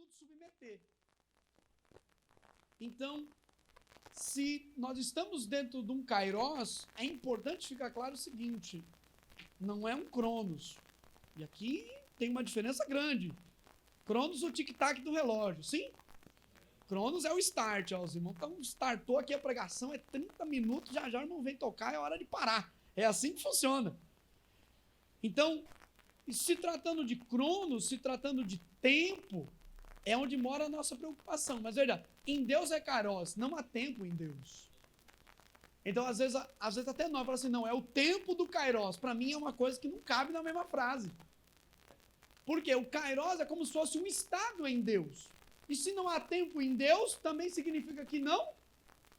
tudo submeter. Então, se nós estamos dentro de um kairos, é importante ficar claro o seguinte, não é um cronos. E aqui tem uma diferença grande. Cronos, o tic-tac do relógio, sim? Cronos é o start, ó, os irmãos. Então, startou aqui a pregação, é 30 minutos, já já o irmão vem tocar, é hora de parar. É assim que funciona. Então, se tratando de cronos, se tratando de tempo, é onde mora a nossa preocupação. Mas veja, em Deus é kairos, não há tempo em Deus. Então, às vezes até nós falamos assim, não, é o tempo do kairos. Para mim é uma coisa que não cabe na mesma frase. Porque o kairos é como se fosse um estado em Deus. E se não há tempo em Deus, também significa que não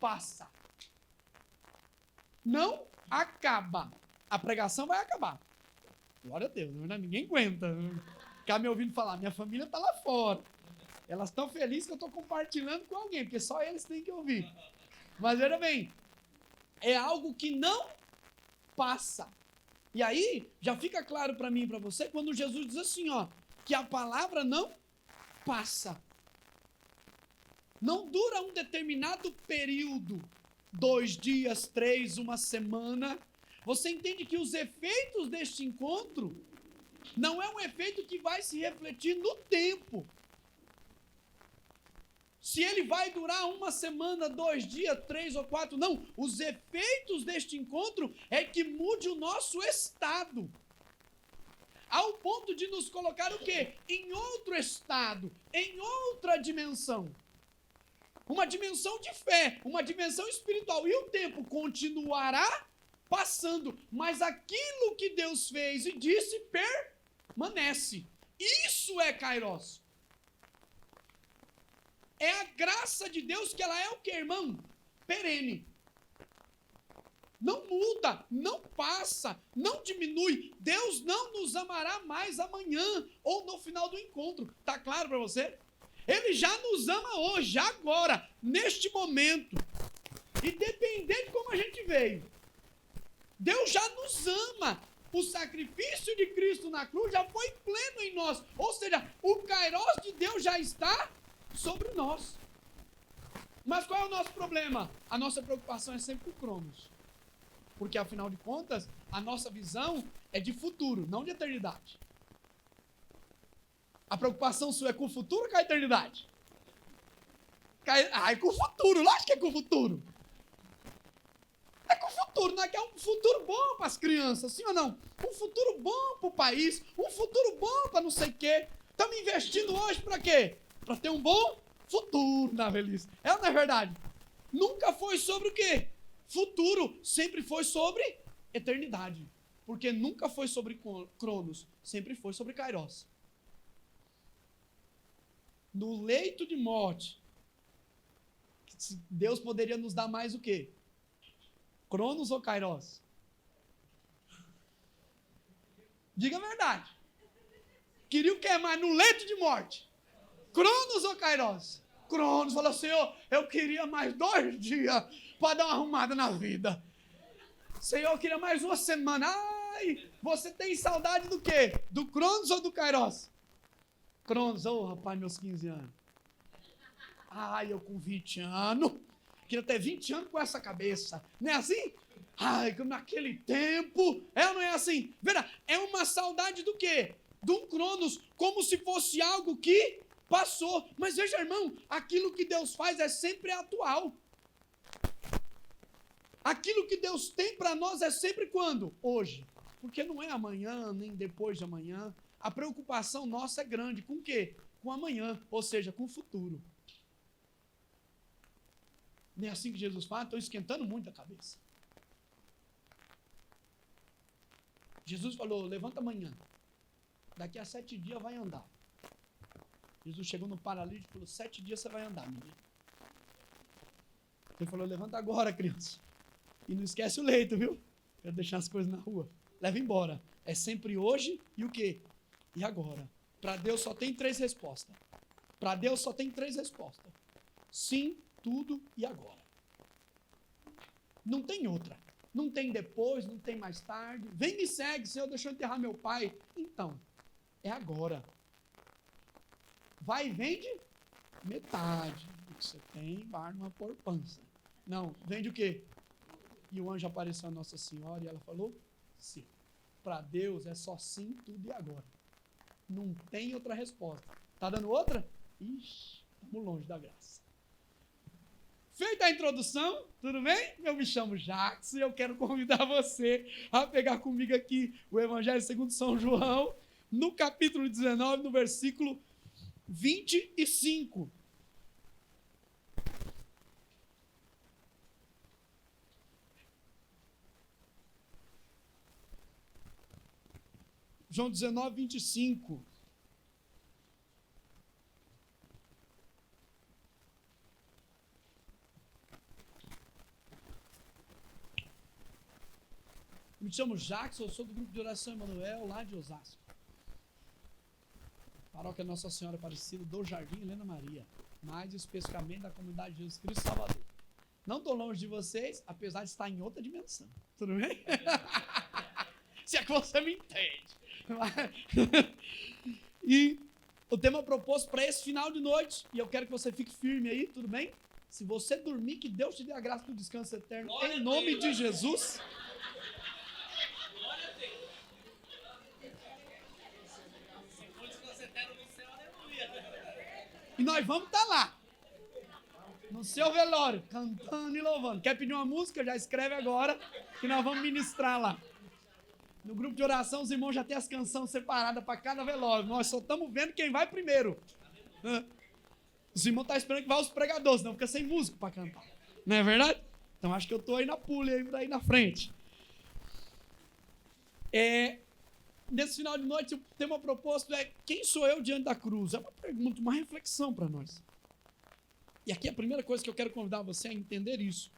passa. Não acaba. A pregação vai acabar. Glória a Deus, não é? Ninguém aguenta ficar me ouvindo falar. Minha família está lá fora. Elas estão felizes que eu estou compartilhando com alguém, porque só eles têm que ouvir. Mas veja bem, é algo que não passa. E aí, já fica claro para mim e para você, quando Jesus diz assim, ó, que a palavra não passa. Não dura um determinado período, 2 dias, 3, uma semana. Você entende que os efeitos deste encontro não é um efeito que vai se refletir no tempo. Se ele vai durar uma semana, 2 dias, 3 ou 4, não. Os efeitos deste encontro é que mude o nosso estado. Ao ponto de nos colocar o quê? Em outro estado, em outra dimensão. Uma dimensão de fé, uma dimensão espiritual. E o tempo continuará passando, mas aquilo que Deus fez e disse permanece. Isso é kairos. É a graça de Deus que ela é o quê, irmão? Perene. Não muda, não passa, não diminui. Deus não nos amará mais amanhã ou no final do encontro. Tá claro para você? Ele já nos ama hoje, agora, neste momento. Independente de como a gente veio. Deus já nos ama. O sacrifício de Cristo na cruz já foi pleno em nós. Ou seja, o kairos de Deus já está sobre nós. Mas qual é o nosso problema? A nossa preocupação é sempre com o cronos. Porque, afinal de contas, a nossa visão é de futuro, não de eternidade. A preocupação sua é com o futuro ou com a eternidade? É com o futuro, lógico que é com o futuro. É com o futuro, não é que é um futuro bom para as crianças, sim ou não? Um futuro bom para o país, um futuro bom para não sei o quê. Estamos investindo hoje para quê? Para ter um bom futuro na velhice. É ou não é verdade? Nunca foi sobre o quê? Futuro, sempre foi sobre eternidade. Porque nunca foi sobre cronos, sempre foi sobre kairos. No leito de morte, Deus poderia nos dar mais o quê? Cronos ou kairos? Diga a verdade. Queria o que mais no leito de morte? Cronos ou kairos? Cronos falou, Senhor, eu queria mais 2 dias para dar uma arrumada na vida. Senhor, eu queria mais uma semana. Ai, você tem saudade do quê? Do Cronos ou do kairos? Cronos, rapaz, meus 15 anos. Ai, eu com 20 anos. Queria ter 20 anos com essa cabeça. Não é assim? Ai, naquele tempo. É ou não é assim? Veja, é uma saudade do quê? De um Cronos, como se fosse algo que passou. Mas veja, irmão, aquilo que Deus faz é sempre atual. Aquilo que Deus tem para nós é sempre quando? Hoje. Porque não é amanhã, nem depois de amanhã. A preocupação nossa é grande. Com o quê? Com amanhã, ou seja, com o futuro. Não é assim que Jesus fala? Estou esquentando muito a cabeça. Jesus falou, levanta amanhã. Daqui a 7 dias vai andar. Jesus chegou no paralítico e falou, 7 dias você vai andar, menino. Ele falou, levanta agora, criança. E não esquece o leito, viu? Quero deixar as coisas na rua. Leva embora. É sempre hoje e o quê? E agora. Para Deus só tem 3 respostas. Para Deus só tem 3 respostas. Sim, tudo e agora. Não tem outra. Não tem depois, não tem mais tarde. Vem me segue, Senhor, deixou eu enterrar meu pai. Então, é agora. vai e vende metade do que você tem, vai numa poupança. Não, vende o quê? E o anjo apareceu a Nossa Senhora e ela falou, sim. Para Deus é só sim, tudo e agora. Não tem outra resposta. Tá dando outra? Ixi, estamos longe da graça. Feita a introdução, tudo bem? Eu me chamo Jacques e eu quero convidar você a pegar comigo aqui o Evangelho segundo São João, no capítulo 19, no versículo 25. João 19, 25. Me chamo Jacques, eu sou do grupo de oração Emanuel, lá de Osasco. Paróquia Nossa Senhora Aparecida do Jardim Helena Maria. Mais especificamente da comunidade de Jesus Cristo Salvador. Não estou longe de vocês, apesar de estar em outra dimensão. Tudo bem? Se é que você me entende. E o tema proposto para esse final de noite, e eu quero que você fique firme aí, tudo bem? Se você dormir, que Deus te dê a graça do descanso eterno, em nome de Jesus. E nós vamos estar lá, no seu velório, cantando e louvando. Quer pedir uma música? Já escreve agora, que nós vamos ministrar lá. No grupo de oração, os irmãos já têm as canções separadas para cada velório. Nós só estamos vendo quem vai primeiro. Os irmãos estão esperando que vá os pregadores, não fica sem músico para cantar. Não é verdade? Então acho que eu estou aí na pulha, aí na frente. Nesse final de noite, o tema proposto é: quem sou eu diante da cruz? É uma pergunta, uma reflexão para nós. E aqui a primeira coisa que eu quero convidar você a entender isso.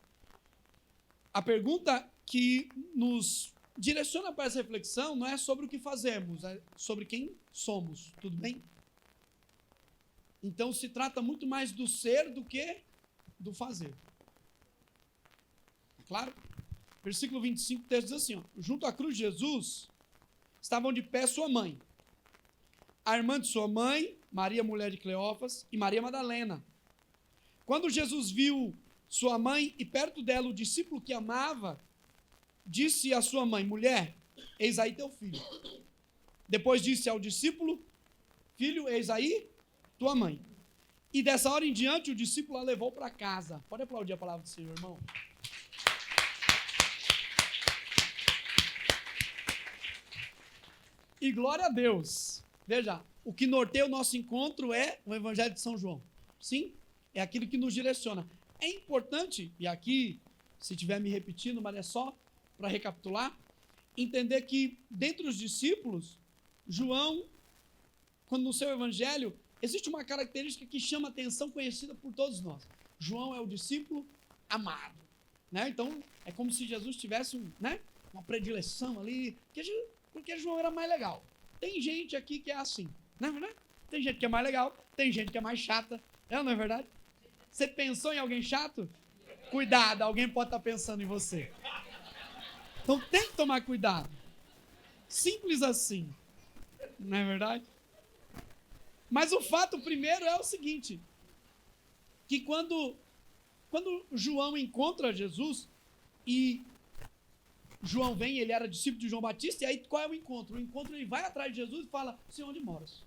A pergunta que nos direciona para essa reflexão não é sobre o que fazemos, é sobre quem somos, tudo bem? Então se trata muito mais do ser do que do fazer. É claro? Versículo 25, o texto diz assim, ó, junto à cruz de Jesus estavam de pé sua mãe, a irmã de sua mãe, Maria, mulher de Cleófas, e Maria Madalena. Quando Jesus viu sua mãe e perto dela o discípulo que amava, disse à sua mãe, mulher, eis aí teu filho. Depois disse ao discípulo, filho, eis aí tua mãe. E dessa hora em diante o discípulo a levou para casa. Pode aplaudir a palavra do Senhor, irmão. E glória a Deus. Veja, o que norteia o nosso encontro é o Evangelho de São João. Sim, é aquilo que nos direciona. É importante, e aqui, se estiver me repetindo, mas é só para recapitular, entender que, dentre os discípulos, João, quando no seu Evangelho, existe uma característica que chama a atenção, conhecida por todos nós. João é o discípulo amado. Né? Então, é como se Jesus tivesse uma predileção ali, porque João era mais legal. Tem gente aqui que é assim, não é verdade? Tem gente que é mais legal, tem gente que é mais chata, não é verdade? Você pensou em alguém chato? Cuidado, alguém pode estar pensando em você. Então tem que tomar cuidado. Simples assim, não é verdade? Mas o fato primeiro é o seguinte, que quando João encontra Jesus, e João vem, ele era discípulo de João Batista, e aí qual é o encontro? O encontro, ele vai atrás de Jesus e fala, Senhor, onde moras?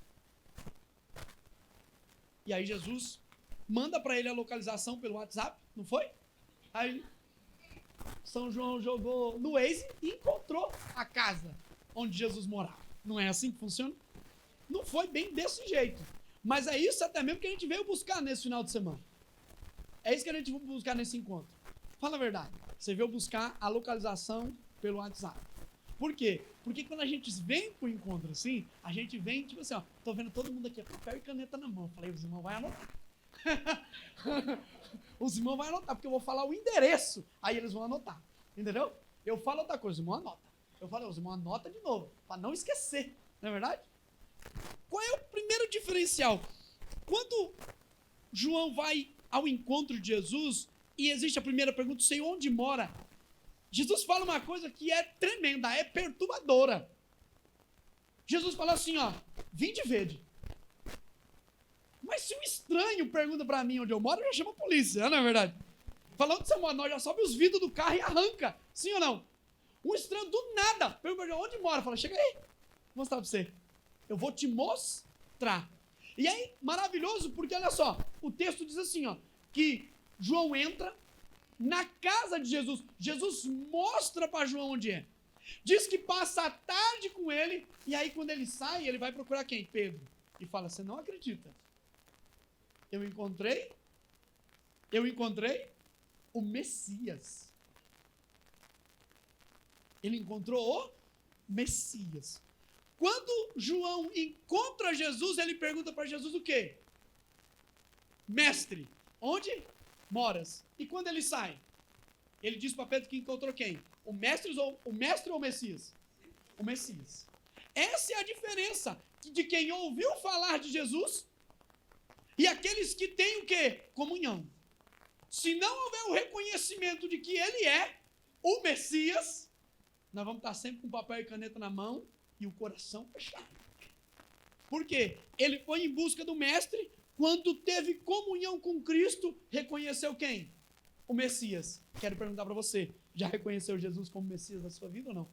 E aí Jesus manda para ele a localização pelo WhatsApp, não foi? Aí São João jogou no Waze e encontrou a casa onde Jesus morava. Não é assim que funciona? Não foi bem desse jeito. Mas é isso até mesmo que a gente veio buscar nesse final de semana. É isso que a gente veio buscar nesse encontro. Fala a verdade. Você veio buscar a localização pelo WhatsApp. Por quê? Porque quando a gente vem pro encontro assim, a gente vem tipo assim, ó, tô vendo todo mundo aqui, papel e caneta na mão. Falei, os irmãos vão anotar. Os irmãos vão anotar, porque eu vou falar o endereço, aí eles vão anotar. Entendeu? Eu falo outra coisa, os irmãos anotam. Eu falo, os irmãos anotam de novo, para não esquecer. Não é verdade? Qual é o primeiro diferencial? Quando João vai ao encontro de Jesus, e existe a primeira pergunta, Senhor, onde mora? Jesus fala uma coisa que é tremenda, é perturbadora. Jesus fala assim, ó, vinde e vede. Mas se um estranho pergunta pra mim onde eu moro, eu já chamo a polícia, não é verdade? Falando de São Paulo, nós já sobe os vidros do carro e arranca. Sim ou não? Um estranho do nada pergunta onde mora. Fala, chega aí, vou mostrar pra você. Eu vou te mostrar. E aí, maravilhoso, porque olha só, o texto diz assim, ó, que João entra na casa de Jesus. Jesus mostra para João onde é. Diz que passa a tarde com ele, e aí quando ele sai, ele vai procurar quem? Pedro. E fala, você não acredita. Eu encontrei o Messias. Ele encontrou o Messias. Quando João encontra Jesus, ele pergunta para Jesus o quê? Mestre, onde moras? E quando ele sai? Ele diz para Pedro que encontrou quem? O mestre ou o Messias? O Messias. Essa é a diferença de quem ouviu falar de Jesus e aqueles que têm o quê? Comunhão. Se não houver o reconhecimento de que ele é o Messias, nós vamos estar sempre com papel e caneta na mão e o coração fechado. Por quê? Ele foi em busca do mestre, quando teve comunhão com Cristo, reconheceu quem? O Messias. Quero perguntar para você, já reconheceu Jesus como Messias da sua vida ou não?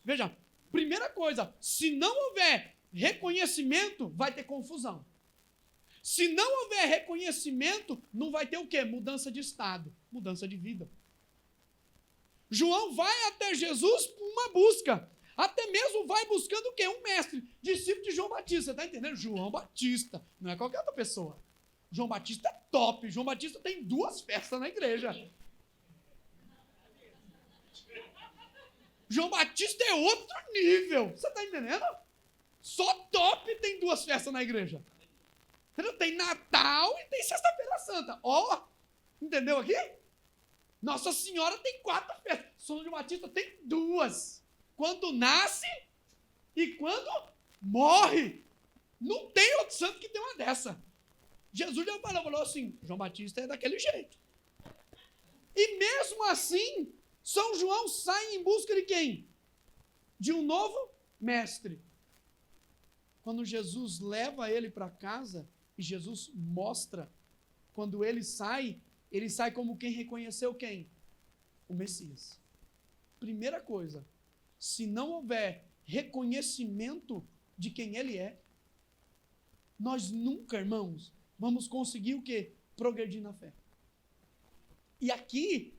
Veja, primeira coisa, se não houver reconhecimento, vai ter confusão. Se não houver reconhecimento, não vai ter o quê? Mudança de estado, mudança de vida. João vai até Jesus por uma busca. Até mesmo vai buscando o quê? Um mestre, discípulo de João Batista. Você está entendendo? João Batista, não é qualquer outra pessoa. João Batista é top. João Batista tem 2 festas na igreja. João Batista é outro nível. Você está entendendo? Só top tem 2 festas na igreja. Tem Natal e tem Sexta-feira Santa. Ó, entendeu aqui? Nossa Senhora tem 4 festas. São João Batista tem 2. Quando nasce e quando morre. Não tem outro santo que tem uma dessa. Jesus já falou assim, João Batista é daquele jeito. E mesmo assim, São João sai em busca de quem? De um novo mestre. Quando Jesus leva ele para casa, e Jesus mostra, quando ele sai como quem reconheceu quem? O Messias. Primeira coisa, se não houver reconhecimento de quem ele é, nós nunca, irmãos, vamos conseguir o quê? Progredir na fé. E aqui,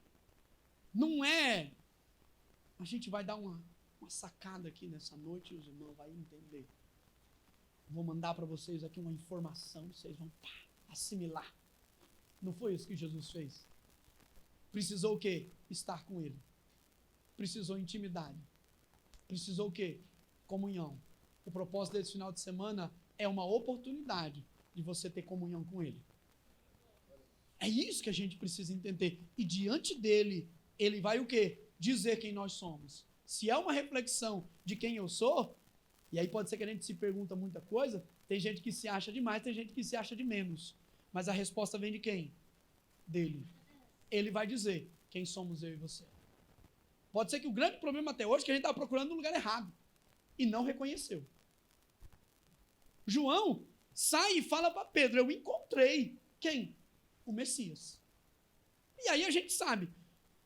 não é... A gente vai dar uma sacada aqui nessa noite, e os irmãos vão entender. Vou mandar para vocês aqui uma informação, vocês vão assimilar. Não foi isso que Jesus fez? Precisou o quê? Estar com ele. Precisou intimidade. Precisou o quê? Comunhão. O propósito desse final de semana é uma oportunidade de você ter comunhão com ele. É isso que a gente precisa entender. E diante dele, ele vai o quê? Dizer quem nós somos. Se é uma reflexão de quem eu sou, e aí pode ser que a gente se pergunta muita coisa, tem gente que se acha demais, tem gente que se acha de menos. Mas a resposta vem de quem? Dele. Ele vai dizer quem somos eu e você. Pode ser que o grande problema até hoje é que a gente estava procurando no lugar errado e não reconheceu. João sai e fala para Pedro, eu encontrei quem? O Messias. E aí a gente sabe,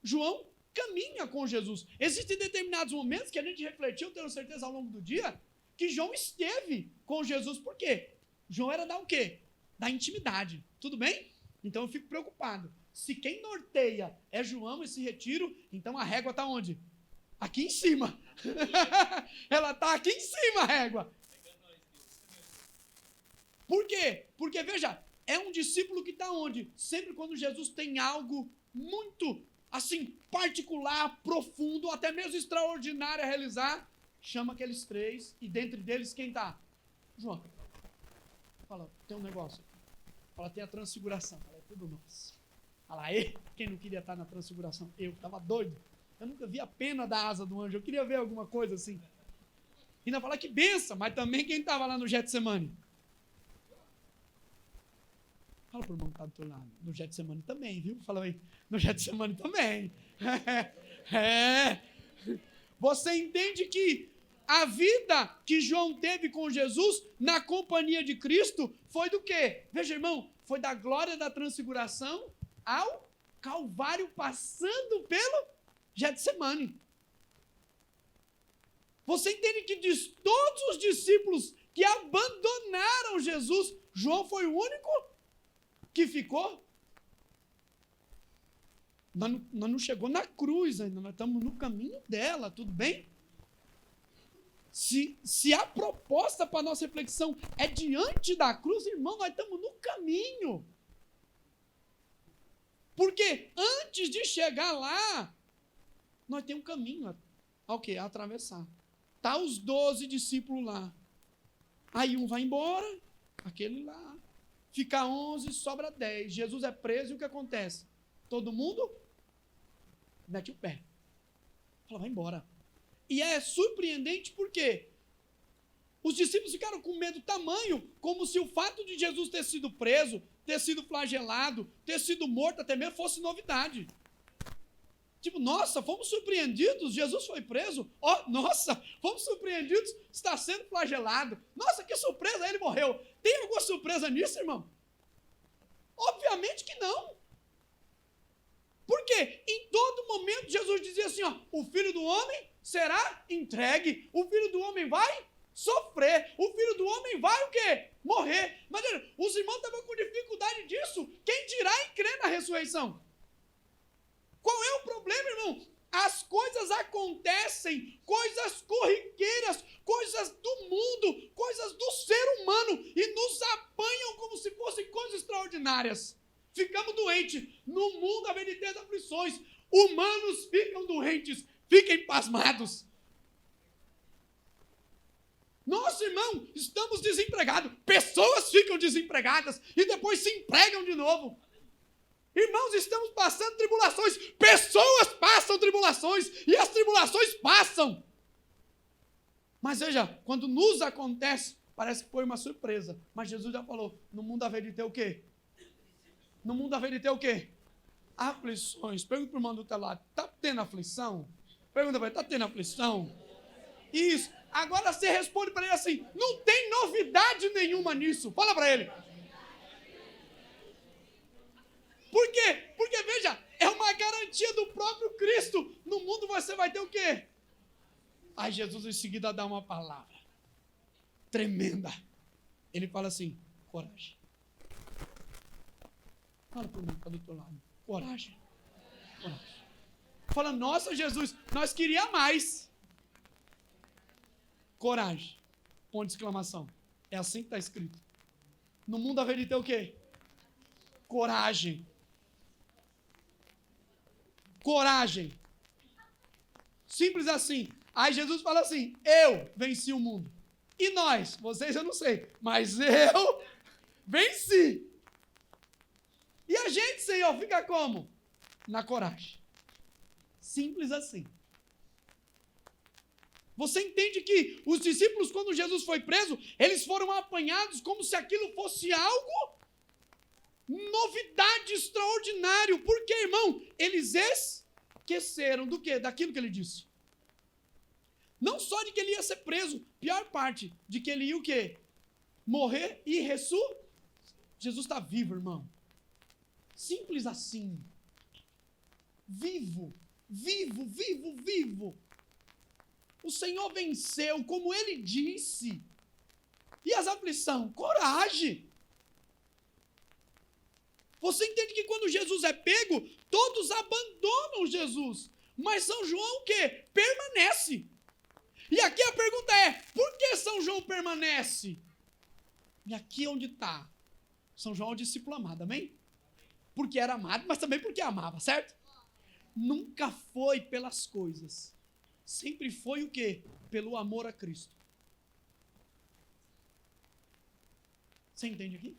João caminha com Jesus. Existem determinados momentos que a gente refletiu, tenho certeza, ao longo do dia, que João esteve com Jesus. Por quê? João era dar o quê? Da intimidade. Tudo bem? Então eu fico preocupado. Se quem norteia é João, esse retiro, então a régua está onde? Aqui em cima. Ela está aqui em cima, a régua. Por quê? Porque, veja, é um discípulo que está onde? Sempre quando Jesus tem algo muito, assim, particular, profundo, até mesmo extraordinário a realizar, chama aqueles 3, e dentre deles quem está? João. Fala, tem um negócio. Fala, tem a transfiguração. Fala, é tudo nosso. Fala, aí, quem não queria estar na transfiguração? Eu, estava doido. Eu nunca vi a pena da asa do anjo. Eu queria ver alguma coisa assim. E ainda fala que benção, mas também quem estava lá no Getsemane? Fala pro irmão que está do teu lado. No Getsemane também, viu? Fala aí. No Getsemane também. Você entende que a vida que João teve com Jesus na companhia de Cristo foi do quê? Veja, irmão, foi da glória da transfiguração ao Calvário, passando pelo Getsemane. Você entende que de todos os discípulos que abandonaram Jesus, João foi o único que ficou? Nós não chegamos na cruz ainda, nós estamos no caminho dela, tudo bem? Se a proposta para a nossa reflexão é diante da cruz, irmão, nós estamos no caminho. Porque antes de chegar lá, nós temos um caminho a atravessar. Tá os 12 discípulos lá. Aí um vai embora, aquele lá. Fica 11, sobra 10. Jesus é preso e o que acontece? Todo mundo mete o pé. Fala, vai embora. E é surpreendente porque os discípulos ficaram com medo tamanho, como se o fato de Jesus ter sido preso, ter sido flagelado, ter sido morto até mesmo fosse novidade. Tipo, nossa, fomos surpreendidos, Jesus foi preso. Nossa, fomos surpreendidos, está sendo flagelado. Nossa, que surpresa, ele morreu. Tem alguma surpresa nisso, irmão? Obviamente que não. Por quê? Em todo momento Jesus dizia assim, o Filho do Homem será entregue, o Filho do Homem vai sofrer, o Filho do Homem vai o quê? Morrer. Mas os irmãos estavam com dificuldade disso. Quem dirá em crer na ressurreição? Qual é o problema, irmão? As coisas acontecem, coisas corriqueiras, coisas do mundo, coisas do ser humano, e nos apanham como se fossem coisas extraordinárias. Ficamos doentes. No mundo haverá de ter aflições. Humanos ficam doentes. Fiquem pasmados. Nossa, irmão, estamos desempregados. Pessoas ficam desempregadas e depois se empregam de novo. Irmãos, estamos passando tribulações. Pessoas passam tribulações e as tribulações passam. Mas veja, quando nos acontece, parece que foi uma surpresa. Mas Jesus já falou, no mundo haverá de ter o quê? No mundo haverá de ter o quê? Aflições. Pergunta para o irmão do teu lado, está tendo aflição? Pergunta para ele, está tendo aflição? Isso. Agora você responde para ele assim, não tem novidade nenhuma nisso. Fala para ele. Por quê? Porque, veja, é uma garantia do próprio Cristo. No mundo você vai ter o quê? Aí Jesus em seguida dá uma palavra tremenda. Ele fala assim, coragem. Fala para mim, está do teu lado. Coragem. Coragem. Fala, nossa, Jesus, nós queríamos mais. Coragem. Ponto de exclamação. É assim que está escrito. No mundo haverá de ter o quê? Coragem. Coragem. Simples assim. Aí Jesus fala assim, eu venci o mundo. E nós? Vocês eu não sei. Mas eu venci. E a gente, Senhor, fica como? Na coragem. Simples assim. Você entende que os discípulos, quando Jesus foi preso, eles foram apanhados como se aquilo fosse algo novidade, extraordinário. Por quê, irmão? Eles esqueceram do quê? Daquilo que ele disse. Não só de que ele ia ser preso, pior parte, de que ele ia o quê? Morrer e ressuscitar. Jesus está vivo, irmão. Simples assim. Vivo, vivo, vivo, vivo. O Senhor venceu, como Ele disse. E as aflições? Coragem. Você entende que quando Jesus é pego, todos abandonam Jesus. Mas São João o quê? Permanece. E aqui a pergunta é, por que São João permanece? E aqui é onde está. São João é o discípulo amado, amém? Porque era amado, mas também porque amava, certo? Nunca foi pelas coisas. Sempre foi o quê? Pelo amor a Cristo. Você entende aqui?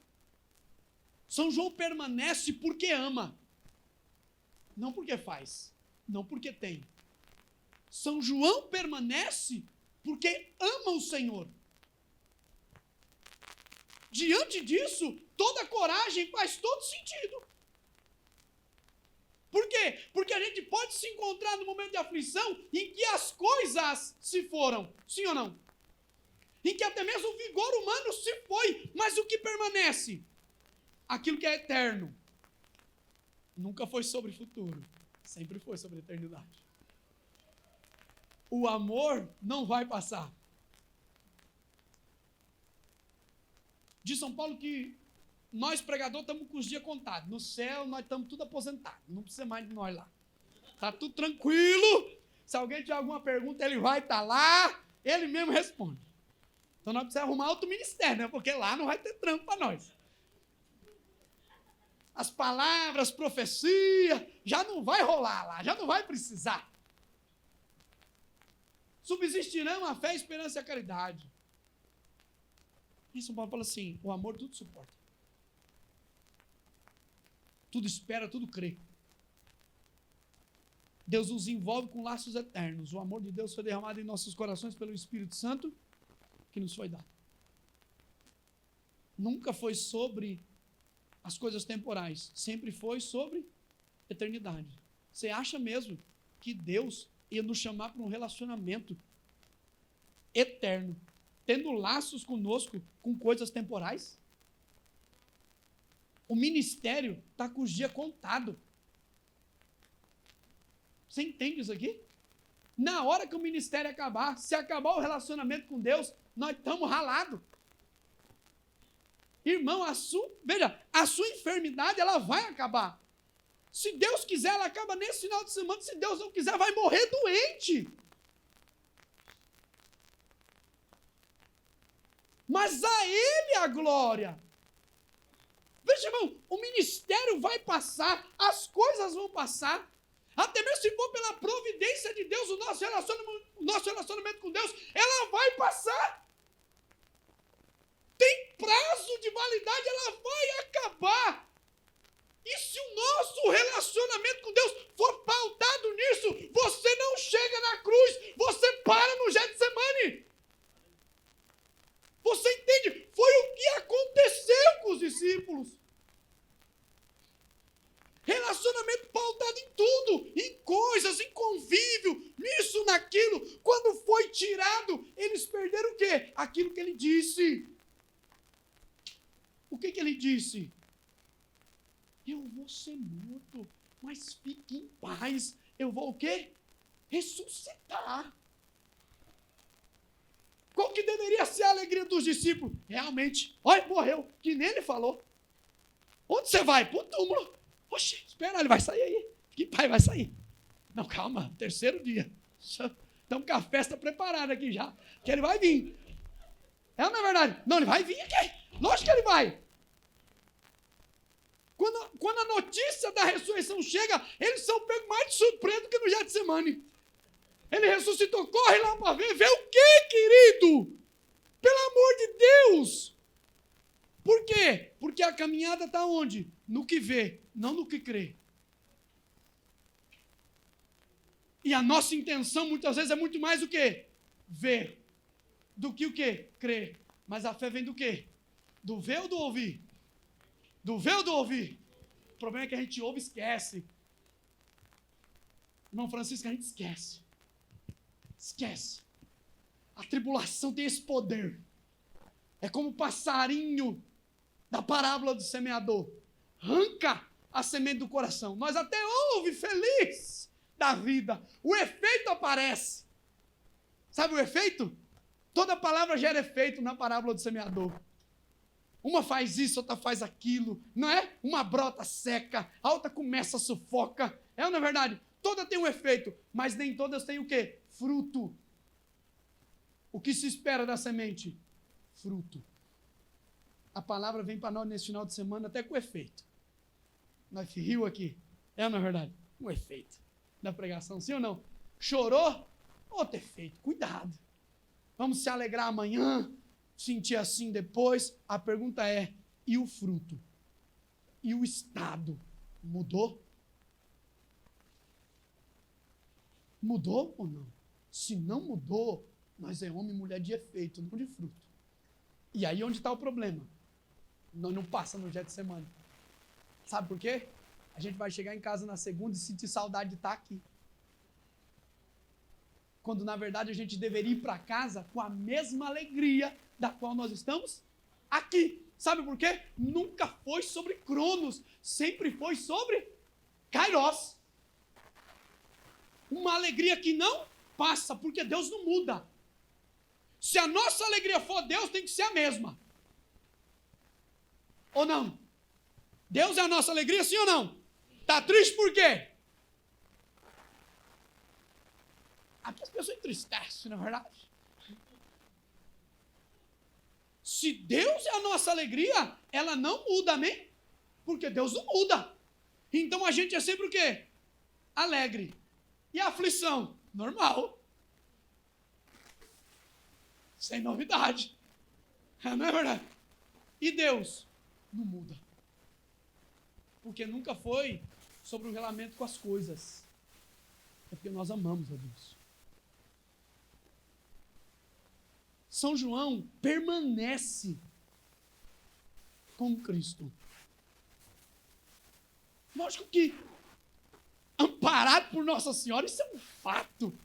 São João permanece porque ama. Não porque faz. Não porque tem. São João permanece porque ama o Senhor. Diante disso, toda coragem faz todo sentido. Por quê? Porque a gente pode se encontrar no momento de aflição em que as coisas se foram. Sim ou não? Em que até mesmo o vigor humano se foi. Mas o que permanece? Aquilo que é eterno. Nunca foi sobre futuro. Sempre foi sobre eternidade. O amor não vai passar. Diz São Paulo que nós, pregadores, estamos com os dias contados. No céu, nós estamos tudo aposentados. Não precisa mais de nós lá. Está tudo tranquilo. Se alguém tiver alguma pergunta, ele vai estar lá. Ele mesmo responde. Então, nós precisamos arrumar outro ministério, né? Porque lá não vai ter trampo para nós. As palavras, profecia, já não vai rolar lá. Já não vai precisar. Subsistirão a fé, a esperança e a caridade. E São Paulo fala assim, o amor tudo suporta. Tudo espera, tudo crê. Deus nos envolve com laços eternos. O amor de Deus foi derramado em nossos corações pelo Espírito Santo que nos foi dado. Nunca foi sobre as coisas temporais. Sempre foi sobre eternidade. Você acha mesmo que Deus ia nos chamar para um relacionamento eterno, tendo laços conosco com coisas temporais? O ministério está com os dias contados. Você entende isso aqui? Na hora que o ministério acabar, se acabar o relacionamento com Deus, nós estamos ralados. Irmão, veja, a sua enfermidade, ela vai acabar. Se Deus quiser, ela acaba nesse final de semana. Se Deus não quiser, vai morrer doente. Mas a Ele a glória. Veja, irmão, o ministério vai passar, as coisas vão passar. Até mesmo se for pela providência de Deus, o nosso relacionamento com Deus, ela vai passar. Tem prazo de validade, ela vai acabar. E se o nosso relacionamento com Deus for pautado nisso, você não chega na cruz, você para no Getsemane. Você entende? Foi o que aconteceu com os discípulos. Relacionamento pautado em tudo, em coisas, em convívio, nisso, naquilo. Quando foi tirado, eles perderam o quê? Aquilo que ele disse. O que ele disse? Eu vou ser morto, mas fique em paz. Eu vou o quê? Ressuscitar. Qual que deveria ser a alegria dos discípulos? Realmente, olha, morreu, que nem ele falou. Onde você vai? Para o túmulo. Oxe, espera, ele vai sair aí. Que pai vai sair? Não, calma, terceiro dia. Estamos com a festa preparada aqui já, que ele vai vir. É ou não é verdade? Não, ele vai vir aqui. Lógico que ele vai. Quando a notícia da ressurreição chega, eles são pegos mais de surpresa do que no Getsemane. Ele ressuscitou, corre lá para ver. Vê o quê, querido? Pelo amor de Deus. Por quê? Porque a caminhada está onde? No que vê, não no que crê. E a nossa intenção, muitas vezes, é muito mais o quê? Ver. Do que o quê? Crer. Mas a fé vem do quê? Do ver ou do ouvir? Do ver ou do ouvir? O problema é que a gente ouve e esquece. Irmão Francisco, a gente esquece. Esquece. A tribulação tem esse poder. É como o passarinho da parábola do semeador. Arranca a semente do coração. Nós até ouve feliz da vida. O efeito aparece. Sabe o efeito? Toda palavra gera efeito na parábola do semeador. Uma faz isso, outra faz aquilo, não é? Uma brota seca, a outra começa a sufoca. É ou não é verdade? Toda tem um efeito, mas nem todas têm o quê? Fruto. O que se espera da semente? Fruto. A palavra vem para nós nesse final de semana até com efeito. Nós riu aqui. É ou não é verdade? Um efeito da pregação, sim ou não? Chorou? Outro efeito. Cuidado. Vamos se alegrar amanhã, sentir assim depois. A pergunta é, e o fruto? E o estado? Mudou? Mudou ou não? Se não mudou, nós é homem e mulher de efeito, não de fruto. E aí onde está o problema? Nós não passa no Getsemane. Sabe por quê? a gente vai chegar em casa na segunda e sentir saudade de estar aqui. Quando, na verdade, a gente deveria ir para casa com a mesma alegria da qual nós estamos aqui. Sabe por quê? Nunca foi sobre Cronos, sempre foi sobre Kairos. Uma alegria que não passa, porque Deus não muda. Se a nossa alegria for Deus, tem que ser a mesma. Ou não? Deus é a nossa alegria, sim ou não? Está triste por quê? Aqui as pessoas entristecem, não é verdade? Se Deus é a nossa alegria, ela não muda, amém? Porque Deus não muda. Então a gente é sempre o quê? Alegre. E a aflição? Normal. Sem novidade. Não é verdade? E Deus? Não muda. Porque nunca foi sobre o relacionamento com as coisas. É porque nós amamos a Deus. São João permanece com Cristo. Lógico que amparado por Nossa Senhora, isso é um fato.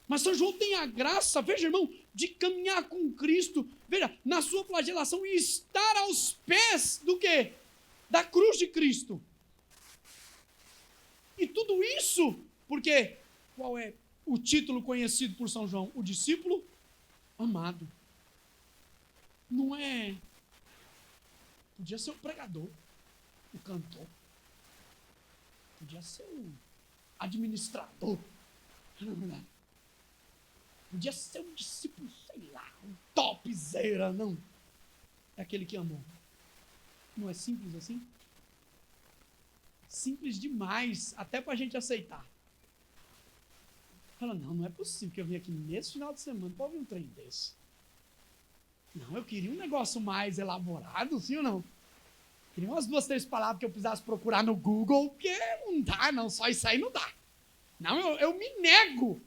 Mas São João tem a graça, veja, irmão, de caminhar com Cristo, veja, na sua flagelação e estar aos pés do quê? Da cruz de Cristo. E tudo isso, porque qual é o título conhecido por São João? O discípulo amado. Não é... Podia ser o pregador, o cantor. Podia ser o administrador. Não é verdade? Podia ser um discípulo, sei lá, um topzera, não. É aquele que amou. Não é simples assim? Simples demais, até para a gente aceitar. Fala, não é possível que eu vim aqui nesse final de semana para ouvir um trem desse. Não, eu queria um negócio mais elaborado, sim ou não? Queria umas 2, 3 palavras que eu precisasse procurar no Google, porque não dá, não, só isso aí não dá. Não, eu me nego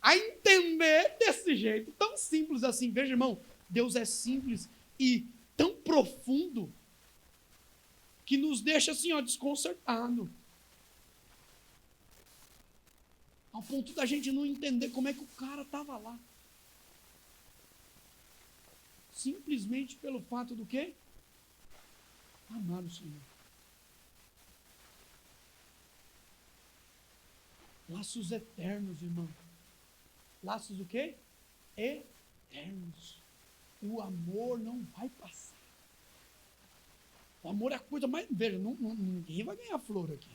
a entender desse jeito, tão simples assim. Veja, irmão, Deus é simples e tão profundo que nos deixa assim, ó, desconcertado. Ao ponto da gente não entender como é que o cara estava lá. Simplesmente pelo fato do quê? Amar o Senhor. Laços eternos, irmão. Laços o quê? Eternos. O amor não vai passar. O amor é a coisa mais... Veja, ninguém vai ganhar flor aqui.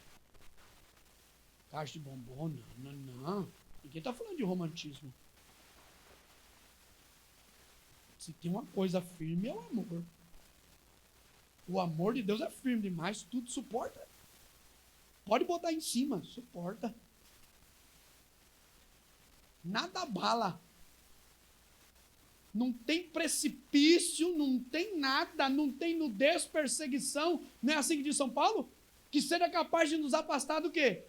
Caixa de bombom, não. Ninguém está falando de romantismo. Se tem uma coisa firme, é o amor. O amor de Deus é firme demais, tudo suporta. Pode botar em cima, suporta. Nada abala. Não tem precipício, não tem nada, não tem nudez, perseguição. Não é assim que diz São Paulo? Que seja capaz de nos afastar do quê?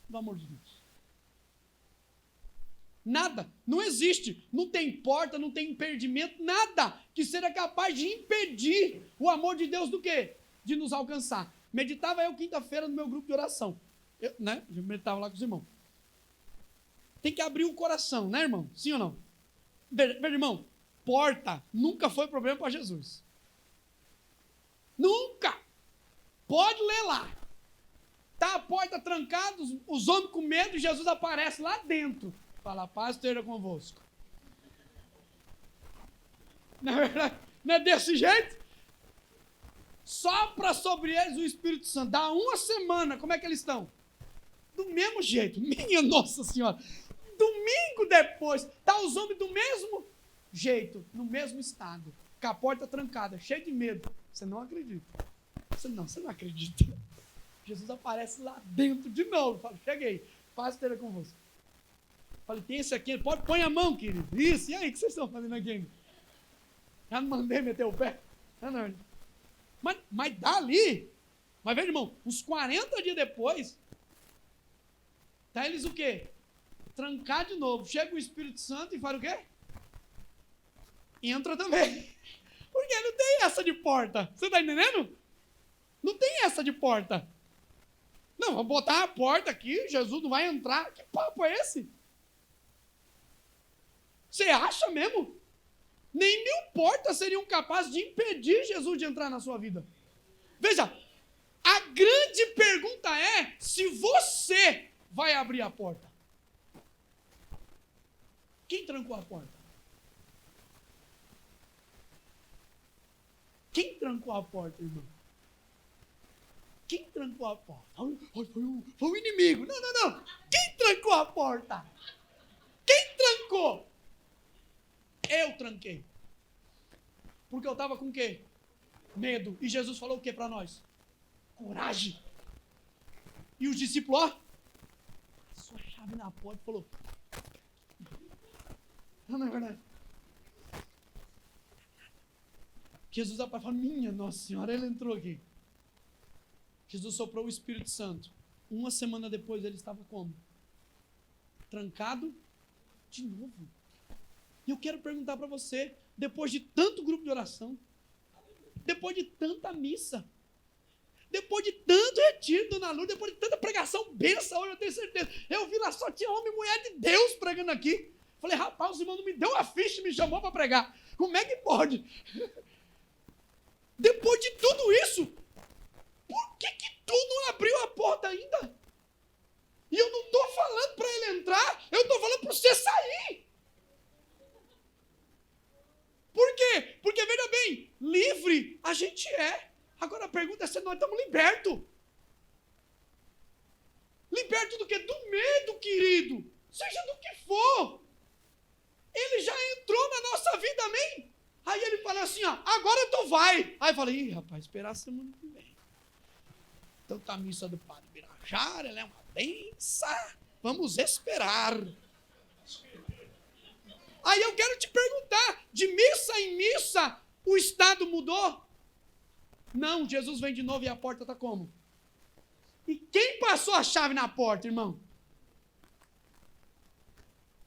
Do amor de Deus. Nada, não existe, não tem porta, não tem impedimento, nada que seja capaz de impedir o amor de Deus do quê? De nos alcançar. Meditava eu quinta-feira no meu grupo de oração, eu meditava lá com os irmãos. Tem que abrir o coração, né, irmão? Sim ou não? Veja, irmão, porta nunca foi problema para Jesus. Nunca! Pode ler lá. Tá a porta trancada, os homens com medo, Jesus aparece lá dentro. Fala, paz esteja convosco. Na verdade, não é desse jeito? Sopra sobre eles o Espírito Santo. Dá uma semana, como é que eles estão? Do mesmo jeito. Minha Nossa Senhora. Domingo depois, tá os homens do mesmo jeito, no mesmo estado. Com a porta trancada, cheio de medo. Você não acredita. Você não acredita. Jesus aparece lá dentro de novo. Fala, cheguei. Paz esteja convosco. Falei, tem esse aqui, põe a mão, querido. Isso, e aí, o que vocês estão fazendo aqui? Já não mandei meter o pé? Não. Mas dali, mas veja, irmão, uns 40 dias depois, tá eles o quê? Trancar de novo. Chega o Espírito Santo e fala o quê? Entra também. Porque não tem essa de porta. Você tá entendendo? Não tem essa de porta. Não, vamos botar a porta aqui, Jesus não vai entrar. Que papo é esse? Você acha mesmo? Nem 1000 portas seriam capazes de impedir Jesus de entrar na sua vida. Veja, a grande pergunta é se você vai abrir a porta. Quem trancou a porta? Quem trancou a porta, irmão? Quem trancou a porta? Foi o inimigo. Não. Quem trancou a porta? Quem trancou? Eu tranquei. Porque eu estava com o quê? Medo. E Jesus falou o quê para nós? Coragem. E os discípulos, ó, passou a chave na porta e falou, não é verdade? Jesus falou, minha Nossa Senhora, ele entrou aqui. Jesus soprou o Espírito Santo. Uma semana depois ele estava como? Trancado de novo. E eu quero perguntar para você, depois de tanto grupo de oração, depois de tanta missa, depois de tanto retiro, Dona Lourdes, depois de tanta pregação, benção, hoje eu tenho certeza. Eu vi lá, só tinha homem e mulher de Deus pregando aqui. Falei, rapaz, o irmão não me deu a ficha e me chamou para pregar. Como é que pode? Depois de tudo isso, por que tu não abriu a porta ainda? E eu não estou falando para ele entrar, eu estou falando para você sair. Por quê? Porque, veja bem, livre a gente é. Agora a pergunta é se nós estamos libertos. Liberto do quê? Do medo, querido. Seja do que for. Ele já entrou na nossa vida, amém? Aí ele fala assim, ó, agora tu vai. Aí eu falei, ih, rapaz, esperar a semana que vem. Então a missa do Padre Birajara, ela é uma benção. Vamos esperar. Aí eu quero te perguntar, de missa em missa, o estado mudou? Não, Jesus vem de novo e a porta está como? E quem passou a chave na porta, irmão?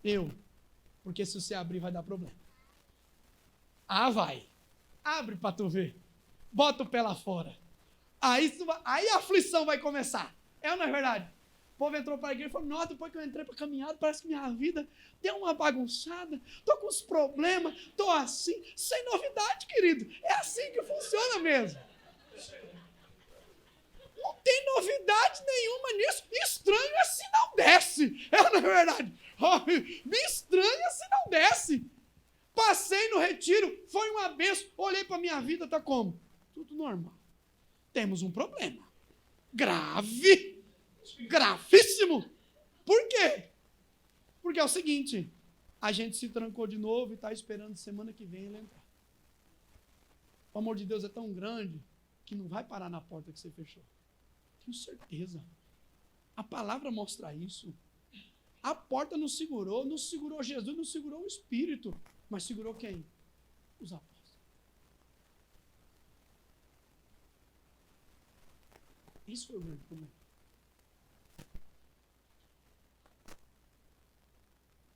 Eu. Porque se você abrir vai dar problema. Ah, vai. Abre para tu ver. Bota o pé lá fora. Aí a aflição vai começar. É ou não é verdade? O povo entrou para a igreja e falou, nossa, depois que eu entrei para a caminhada, parece que minha vida deu uma bagunçada, estou com os problemas, estou assim, sem novidade, querido. É assim que funciona mesmo. Não tem novidade nenhuma nisso. Estranho é se não desce. É ou não é verdade? Me estranha se não desce. Passei no retiro, foi uma bênção, olhei para a minha vida, está como? Tudo normal. Temos um problema. Grave. Gravíssimo. Por quê? Porque é o seguinte, a gente se trancou de novo e está esperando semana que vem ele entrar. O amor de Deus é tão grande que não vai parar na porta que você fechou. Tenho certeza. A palavra mostra isso. A porta não segurou Jesus, não segurou o Espírito, mas segurou quem? Os apóstolos. Isso foi o grande problema.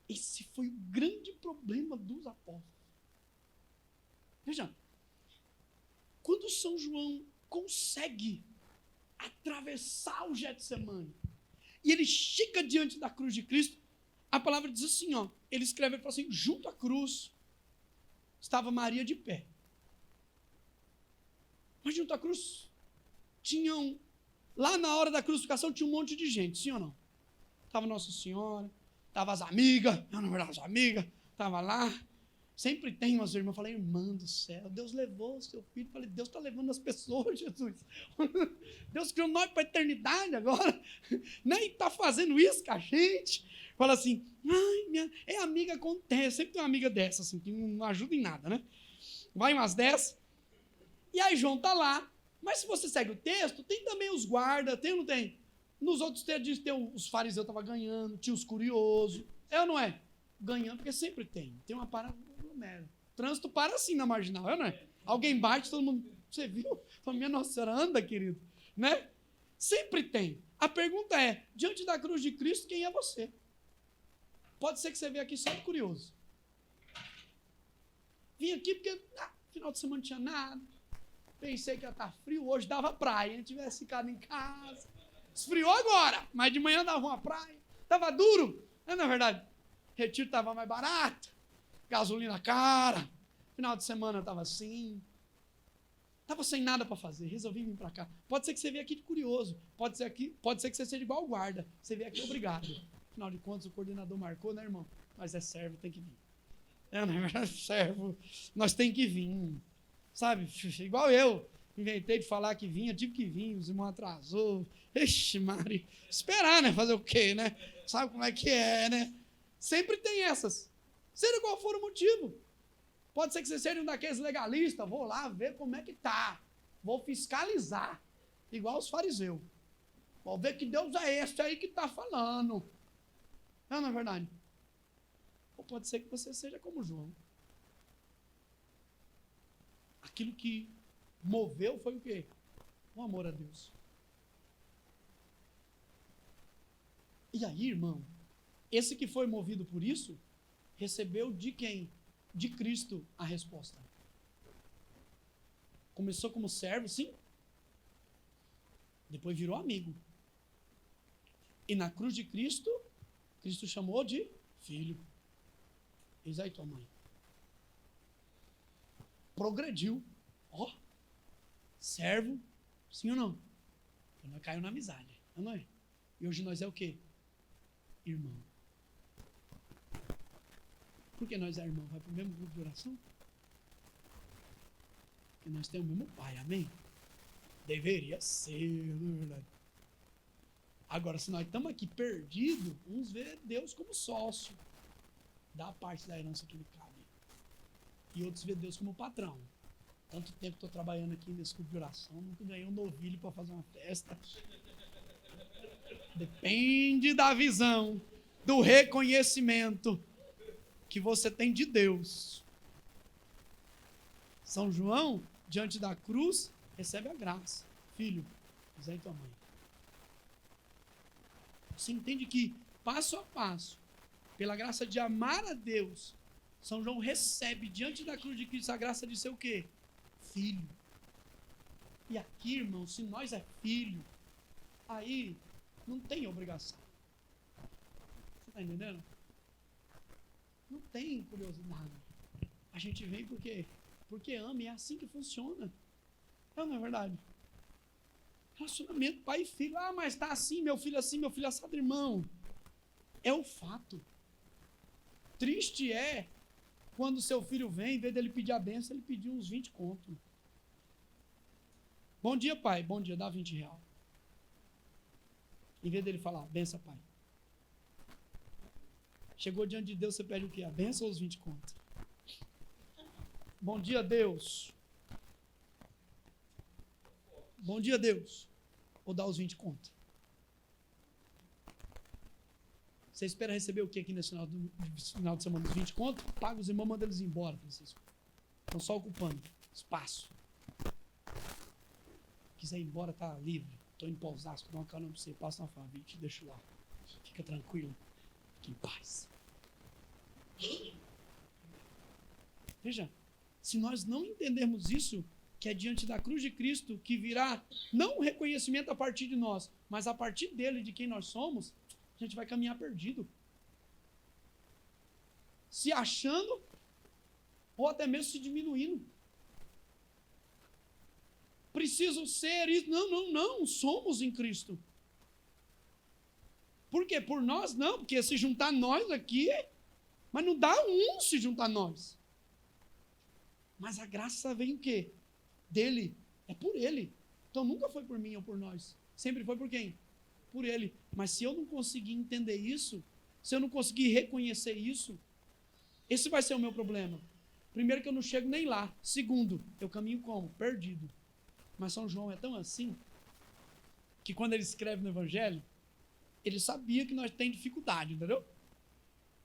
Esse foi o grande problema dos apóstolos. Veja, quando São João consegue atravessar o Getsemane e ele chega diante da cruz de Cristo, a palavra diz assim, ó, ele escreve, ele fala assim, junto à cruz estava Maria de pé. Mas junto à cruz lá na hora da crucificação tinha um monte de gente, sim ou não? Estava Nossa Senhora, estava as amigas, não era as amigas, estava lá. Sempre tem umas irmãs, eu falei, irmã do céu, Deus levou o seu filho. Eu falei, Deus está levando as pessoas, Jesus. Deus criou nós para a eternidade agora, né? E está fazendo isso com a gente. Fala assim, ai, é amiga acontece, sempre tem uma amiga dessa, assim, que não ajuda em nada, né? Vai umas 10. E aí João está lá, mas se você segue o texto, tem também os guardas, tem ou não tem? Nos outros textos tem os fariseus estavam ganhando, tinha os curiosos, é ou não é? Ganhando, porque sempre tem uma parada. Trânsito para assim na marginal, não é? Alguém bate, todo mundo, você viu? Fala, minha Nossa Senhora, anda, querido. Né? Sempre tem. A pergunta é, diante da cruz de Cristo, quem é você? Pode ser que você veja aqui só de curioso. Vim aqui porque, final de semana não tinha nada. Pensei que ia estar frio, hoje dava praia. Se a gente tivesse ficado em casa. Esfriou agora, mas de manhã dava uma praia. Tava duro, não é verdade? Retiro estava mais barato, gasolina cara. Final de semana estava assim. Estava sem nada para fazer, resolvi vir para cá. Pode ser que você venha aqui de curioso, pode ser que você seja igual o guarda. Você veio aqui obrigado. Afinal de contas, o coordenador marcou, né, irmão? Mas é servo, tem que vir. Não é verdade? Servo, nós tem que vir. Sabe, igual eu. Inventei de falar que vinha, tive que vir, os irmãos atrasou. Ixi, Mari, esperar, né? Fazer o quê, né? Sabe como é que é, né? Sempre tem essas. Seja qual for o motivo. Pode ser que você seja um daqueles legalistas, vou lá ver como é que tá. Vou fiscalizar, igual os fariseus. Vou ver que Deus é esse aí que está falando. Não é verdade? Ou pode ser que você seja como João. Aquilo que moveu foi o quê? O amor a Deus. E aí, irmão, esse que foi movido por isso, recebeu de quem? De Cristo a resposta. Começou como servo, sim. Depois virou amigo. E na cruz de Cristo, Cristo chamou de filho. Eis aí tua mãe. Progrediu. Ó, servo, sim ou não? Então nós caiu na amizade, não é? E hoje nós é o quê? Irmão. Por que nós é irmão? Vai para o mesmo grupo de oração? Porque nós temos o mesmo pai, amém? Deveria ser, não é verdade? Agora, se nós estamos aqui perdidos, uns vê Deus como sócio. Dá a parte da herança que lhe cabe. E outros vê Deus como patrão. Tanto tempo que estou trabalhando aqui nesse grupo de oração, nunca ganhei um novilho para fazer uma festa. Depende da visão, do reconhecimento que você tem de Deus. São João, diante da cruz, recebe a graça. Filho, Zé e tua mãe. Você entende que, passo a passo, pela graça de amar a Deus, São João recebe diante da cruz de Cristo a graça de ser o quê? Filho. E aqui, irmão, se nós é filho, aí não tem obrigação. Você está entendendo? Não tem curiosidade. A gente vem porque ama e é assim que funciona. Não é verdade? Relacionamento pai e filho. Ah, mas está assim, meu filho assado, irmão. É o fato. Triste é quando seu filho vem, em vez dele pedir a benção, ele pediu uns 20 conto. Bom dia, pai. Bom dia, dá 20 reais. Em vez dele falar, benção, pai. Chegou diante de Deus, você pede o quê? A benção ou os 20 conto? Bom dia, Deus. Bom dia, Deus. Ou dá os 20 conto? Você espera receber o que aqui nesse final de semana? Os 20 conto? Paga os irmãos, manda eles embora. Estão só ocupando espaço. Quiser ir embora, tá livre. Estou indo para Osasco, dá uma carona para você. Passa na favela, te deixo lá. Fica tranquilo. Fique em paz. Veja, se nós não entendermos isso, que é diante da cruz de Cristo que virá não um reconhecimento a partir de nós, mas a partir dele, de quem nós somos, a gente vai caminhar perdido. Se achando ou até mesmo se diminuindo. Preciso ser isso. Não, somos em Cristo. Por quê? Por nós não, porque se juntar nós aqui, mas não dá um se juntar nós. Mas a graça vem o quê? Dele, é por ele. Então nunca foi por mim ou por nós. Sempre foi por quem? Por ele. Mas se eu não conseguir entender isso, se eu não conseguir reconhecer isso, esse vai ser o meu problema. Primeiro, que eu não chego nem lá. Segundo, eu caminho como? Perdido. Mas São João é tão assim, que quando ele escreve no Evangelho, ele sabia que nós temos dificuldade, entendeu?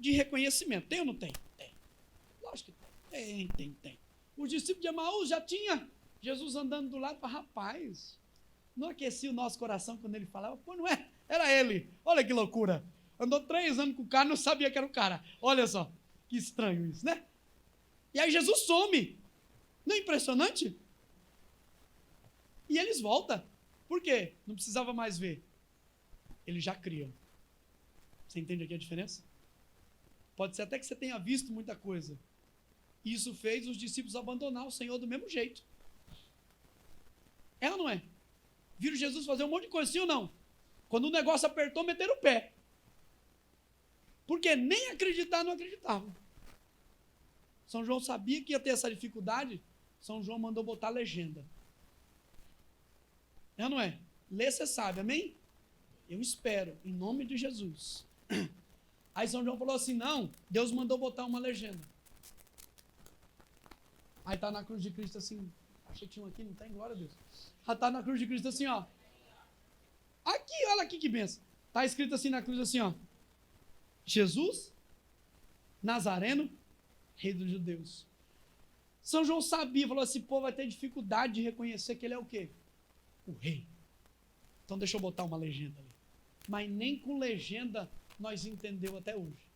De reconhecimento. Tem ou não tem? Tem. Lógico que tem. Os discípulos de Emaús já tinha Jesus andando do lado para rapaz. Não aquecia o nosso coração quando ele falava, pô, não é? Era ele. Olha que loucura. Andou 3 anos com o cara, não sabia que era o cara. Olha só, que estranho isso, né? E aí Jesus some. Não é impressionante? E eles voltam. Por quê? Não precisava mais ver. Eles já criam. Você entende aqui a diferença? Pode ser até que você tenha visto muita coisa. Isso fez os discípulos abandonar o Senhor do mesmo jeito. É ou não é? Viram Jesus fazer um monte de coisa, sim ou não? Quando o negócio apertou, meteram o pé. Porque nem acreditar não acreditavam. São João sabia que ia ter essa dificuldade. São João mandou botar legenda. É ou não é? Lê, você sabe, amém? Eu espero, em nome de Jesus. Aí São João falou assim, não, Deus mandou botar uma legenda. Aí está na cruz de Cristo assim, achei que tinha um aqui, não tem, glória a Deus. Aí está na cruz de Cristo assim, ó. Aqui, olha aqui que benção. Está escrito assim na cruz assim, ó. Jesus, Nazareno, Rei dos Judeus. São João sabia, falou assim, pô, vai ter dificuldade de reconhecer que ele é o quê? O rei. Então deixa eu botar uma legenda ali. Mas nem com legenda nós entendeu até hoje.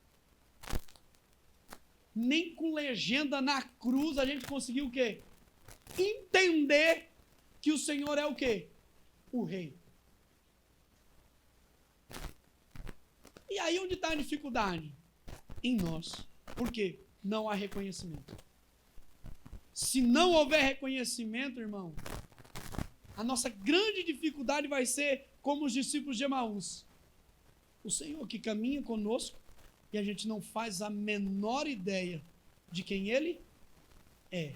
Nem com legenda na cruz a gente conseguiu o quê? Entender que o Senhor é o quê? O rei. E aí onde está a dificuldade? Em nós. Por quê? Não há reconhecimento. Se não houver reconhecimento, irmão, a nossa grande dificuldade vai ser como os discípulos de Emaús. O Senhor que caminha conosco e a gente não faz a menor ideia de quem Ele é.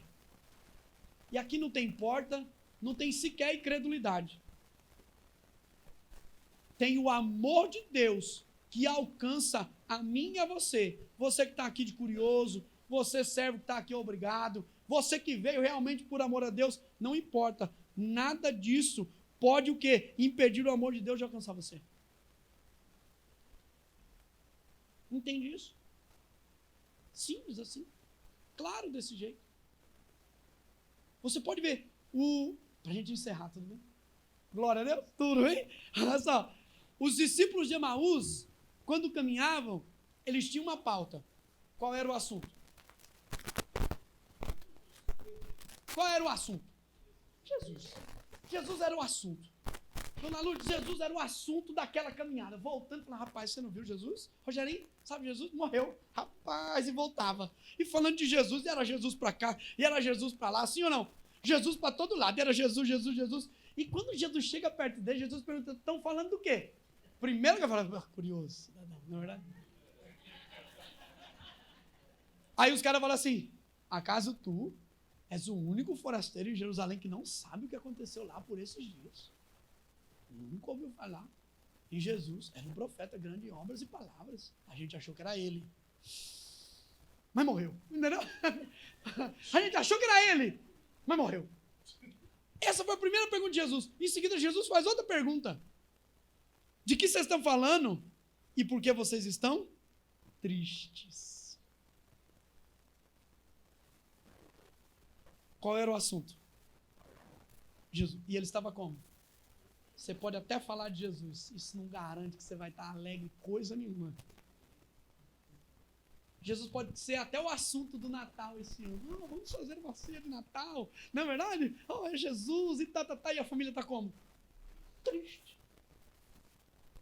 E aqui não tem porta, não tem sequer incredulidade. Tem o amor de Deus que alcança a mim e a você. Você que está aqui de curioso, você servo que está aqui obrigado, você que veio realmente por amor a Deus, não importa. Nada disso pode o quê? Impedir o amor de Deus de alcançar você. Entende isso? Simples assim. Claro desse jeito. Você pode ver pra gente encerrar, tudo bem? Glória a Deus, tudo bem? Olha só. Os discípulos de Emaús, quando caminhavam, eles tinham uma pauta. Qual era o assunto? Qual era o assunto? Jesus. Jesus era o assunto. Dona Lourdes, Jesus era o assunto daquela caminhada. Voltando, falando, rapaz, você não viu Jesus? Rogerinho, sabe Jesus? Morreu. Rapaz, e voltava. E falando de Jesus, e era Jesus para cá, e era Jesus para lá, sim ou não? Jesus para todo lado, era Jesus, Jesus, Jesus. E quando Jesus chega perto dele, Jesus pergunta, estão falando do quê? Primeiro que eu falo, curioso, não é verdade? Aí os caras falam assim, acaso tu és o único forasteiro em Jerusalém que não sabe o que aconteceu lá por esses dias? Nunca ouviu falar em Jesus. Era um profeta grande em obras e palavras. A gente achou que era ele. Mas morreu. Entendeu? A gente achou que era ele. Mas morreu. Essa foi a primeira pergunta de Jesus. Em seguida, Jesus faz outra pergunta. De que vocês estão falando? E por que vocês estão tristes? Qual era o assunto? Jesus. E ele estava como? Você pode até falar de Jesus. Isso não garante que você vai estar alegre coisa nenhuma. Jesus pode ser até o assunto do Natal esse ano. Não, vamos fazer uma ceia de Natal. Não é verdade? Oh, é Jesus e e a família está como? Triste.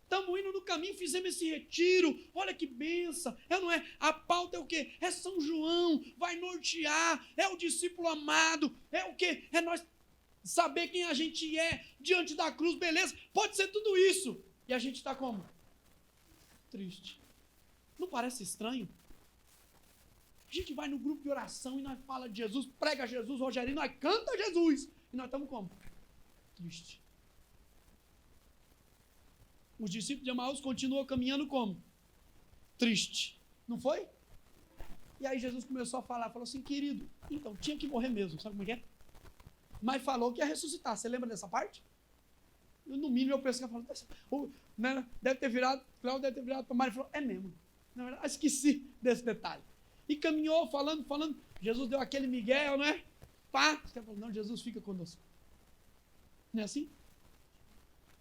Estamos indo no caminho, fizemos esse retiro. Olha que benção. É, não é? A pauta é o quê? É São João. Vai nortear. É o discípulo amado. É o quê? É nós saber quem a gente é diante da cruz. Beleza? Pode ser tudo isso. E a gente está como? Triste. Não parece estranho? A gente vai no grupo de oração e nós fala de Jesus, prega Jesus, Rogerinho, nós canta Jesus. E nós estamos como? Triste. Os discípulos de Emaús continuam caminhando como? Triste. Não foi? E aí Jesus começou a falar, falou assim, querido, então tinha que morrer mesmo, sabe como é que é? Mas falou que ia ressuscitar. Você lembra dessa parte? No mínimo eu penso que ela falou, né, deve ter virado, Cláudio deve ter virado para Maria e falou, é mesmo. Na verdade, esqueci desse detalhe. E caminhou, falando. Jesus deu aquele migué, não é? Pá. Os caras falaram, não, Jesus fica conosco. Não é assim?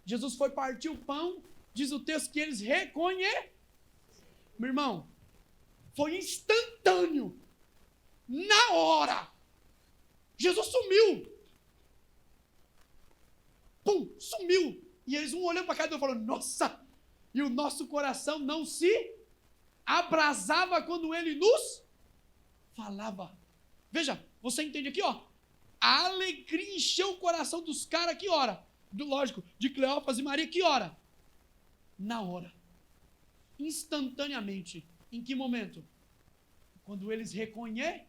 Jesus foi partir o pão, diz o texto que eles reconheceram. Meu irmão, foi instantâneo. Na hora. Jesus sumiu. pum, sumiu. E eles um olhando para cá e falando, nossa, e o nosso coração não se abrasava quando ele nos falava. Veja, você entende aqui, ó. A alegria encheu o coração dos caras, que hora? Lógico, de Cleófas e Maria, que hora? Na hora. Instantaneamente. Em que momento? Quando eles reconhecem.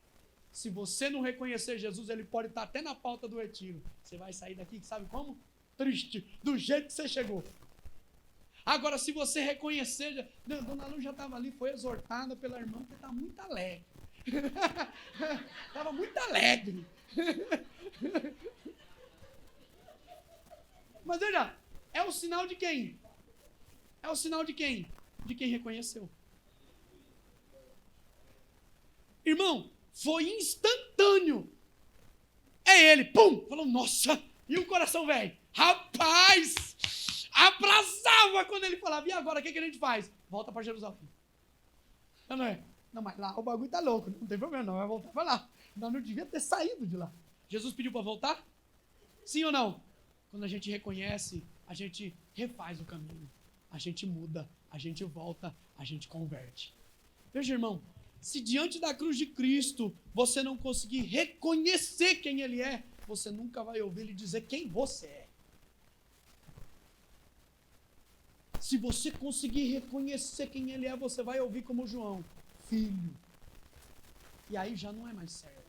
Se você não reconhecer Jesus, ele pode estar até na pauta do retiro. Você vai sair daqui, sabe como? Triste, do jeito que você chegou. Agora, se você reconhecer, Dona Lu já estava ali, foi exortada pela irmã, porque está muito alegre. Estava muito alegre. Mas veja, é o sinal de quem? É o sinal de quem? De quem reconheceu. Irmão, foi instantâneo. É ele, pum, falou, nossa, e o coração velho, rapaz, abraçava quando ele falava, e agora, o que a gente faz? Volta para Jerusalém. Não é? Não, mas lá o bagulho tá louco, não tem problema não, vai voltar para lá. Nós não devia ter saído de lá. Jesus pediu para voltar? Sim ou não? Quando a gente reconhece, a gente refaz o caminho, a gente muda, a gente volta, a gente converte. Veja, irmão, se diante da cruz de Cristo você não conseguir reconhecer quem Ele é, você nunca vai ouvir Ele dizer quem você é. Se você conseguir reconhecer quem Ele é, você vai ouvir como João, filho. E aí já não é mais certo.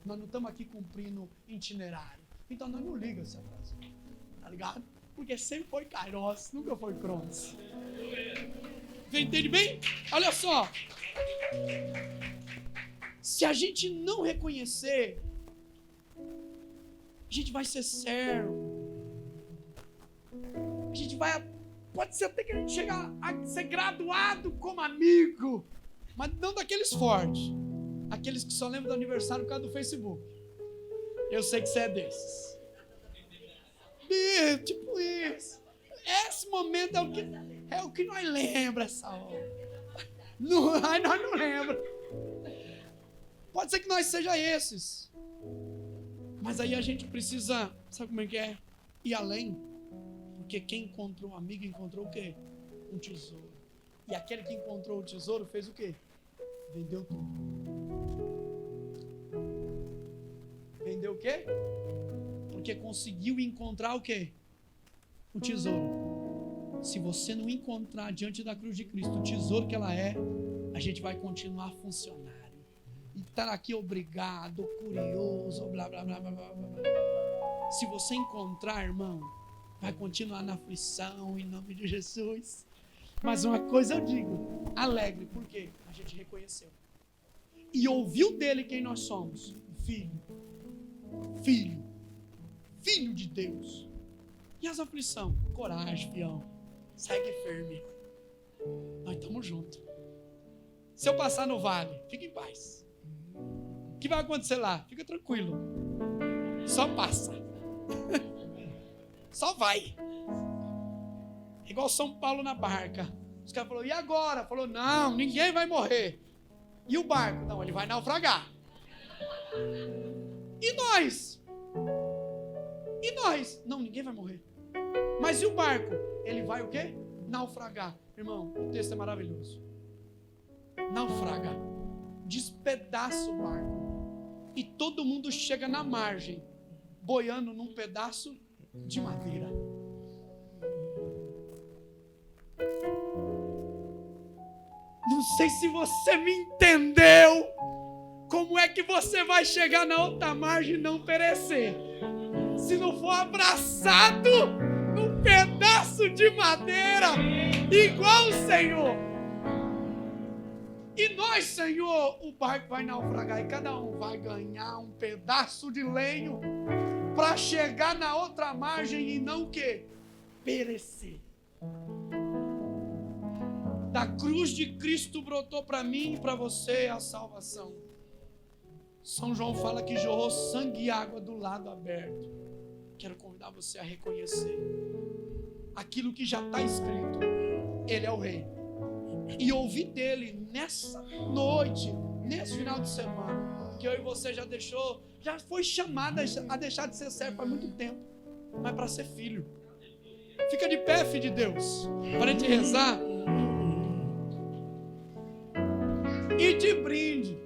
Nós não estamos aqui cumprindo itinerário. Então nós não ligamos essa frase. Tá ligado? Porque sempre foi Kairos, nunca foi Cronos. Você entende bem? Olha só. Se a gente não reconhecer, a gente vai ser servo. A gente vai... Pode ser até que a gente chegue a ser graduado como amigo, mas não daqueles fortes. Aqueles que só lembram do aniversário por causa do Facebook. Eu sei que você é desses. Tipo isso. Esse momento é o que nós lembramos essa hora. Nós não lembramos. Pode ser que nós seja esses. Mas aí a gente precisa, sabe como é que é? Ir além. Porque quem encontrou um amigo encontrou o quê? Um tesouro. E aquele que encontrou o tesouro fez o quê? Vendeu tudo. Vendeu o quê? Porque conseguiu encontrar o quê? O tesouro. Se você não encontrar diante da cruz de Cristo o tesouro que ela é, a gente vai continuar funcionário. E estar aqui obrigado, curioso, blá, blá, blá, blá, blá, blá. Se você encontrar, irmão, vai continuar na aflição, em nome de Jesus. Mas uma coisa eu digo, alegre, porque a gente reconheceu. E ouviu dele quem nós somos. Filho. Filho. Filho de Deus. E as aflições? Coragem, fião. Segue firme. Nós estamos juntos. Se eu passar no vale, fica em paz. O que vai acontecer lá? Fica tranquilo. Só passa. Só vai. Igual São Paulo na barca. Os caras falaram, e agora? Falou, não, ninguém vai morrer. E o barco? Não, ele vai naufragar. E nós? E nós? Não, ninguém vai morrer. Mas e o barco? Ele vai o quê? Naufragar. Irmão, o texto é maravilhoso. Naufraga. Despedaça o barco. E todo mundo chega na margem, boiando num pedaço de madeira. Não sei se você me entendeu. Como é que você vai chegar na outra margem e não perecer? Se não for abraçado num pedaço de madeira, igual o Senhor. E nós, Senhor, o barco vai naufragar e cada um vai ganhar um pedaço de lenho para chegar na outra margem e não o quê? Perecer. Da cruz de Cristo brotou para mim e para você a salvação. São João fala que jorrou sangue e água do lado aberto. Quero convidar você a reconhecer aquilo que já está escrito. Ele é o Rei. E ouvir dele nessa noite, nesse final de semana, que eu e você já foi chamada a deixar de ser servo há muito tempo. mas para ser filho. Fica de pé, filho de Deus, para a gente rezar. E de brinde,